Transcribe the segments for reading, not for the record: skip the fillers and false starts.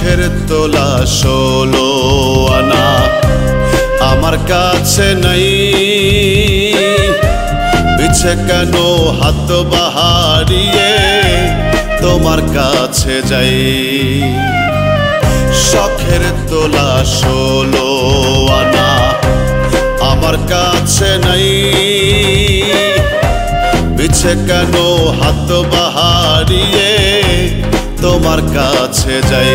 শখের তোলা 16 আনা আমার কাছে নাই, পিছে কেন হাত বাহারিয়ে তোমার কাছে যাই। শখের তোলা 16 আনা আমার কাছে নাই, পিছে কেন হাত বাহারিয়ে তোমার কাছে যাই।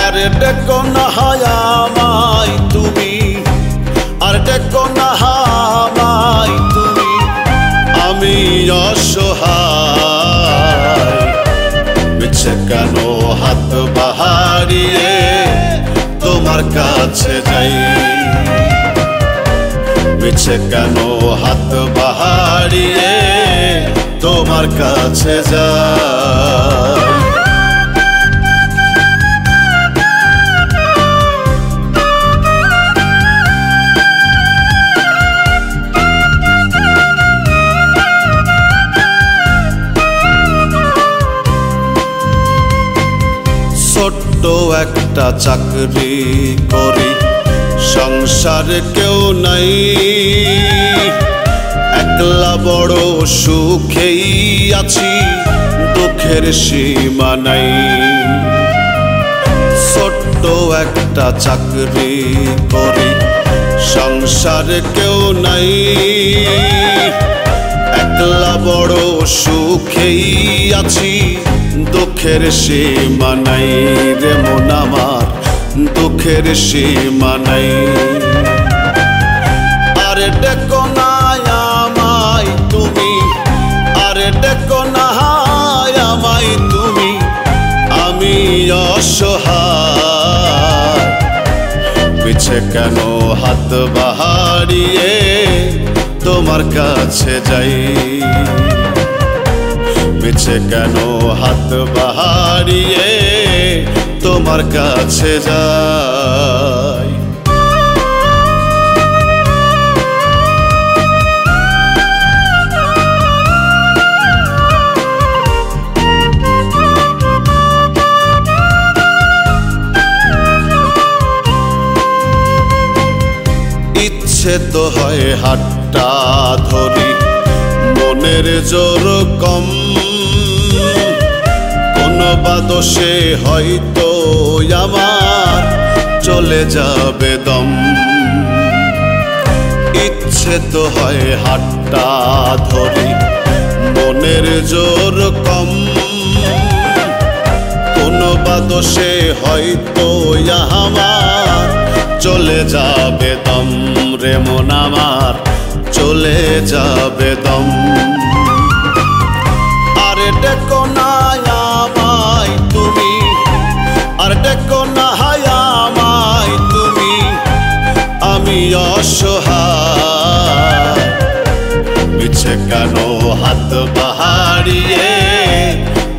আরে ডেকো না আমায় তুমি, আর ডেকো না আমায় তুমি, আমি অসহায়। পিছে কেন হাত বাহারিয়ে তোমার কাছে যাই, পিছে কেন হাত বাহারিয়ে তোমার কাছে যাই। ছোট্ট একটা চাকরি করি, সংসারে কেউ নাই, একলা বড় সুখেই আছি, দুঃখের সীমা নাই। ছোট্ট একটা চাকরি করি, সংসারে কেউ নাই, একলা বড় সুখেই আছি, দুঃখের সীমা নাই রে মন আমার, দুঃখের সীমা নাই। আরে ডেকো না আমায় তুমি, আরে ডেকো না আমায় তুমি, আমি অসহায়। পিছে কেন হাত বাহারিয়ে তোমার কাছে যাই, পিছে কেন হাত বাহারিয়ে তোমার কাছে যাই। ইচ্ছে তো হয় হাতটা ধরি, মনের জোর কম, কোনো বাদশে হয়তো আমার চলে যাবে দম। ইচ্ছে তো হয় হাতটা ধরি, মনের জোর কম, কোনো বাদশে হয়তো আমার চলে যাবে দম রে মন আমার, চলে যাবে দম। আরে ডেকো না আমায় তুমি, আর ডেকো না আমায় তুমি, আমি অসহায়। পিছে কেন হাত বাহারিয়ে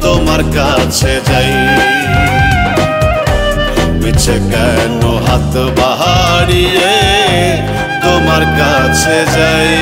তোমার কাছে যাই, পিছে কেন হাত বাহারিয়ে তোমার কাছে যাই।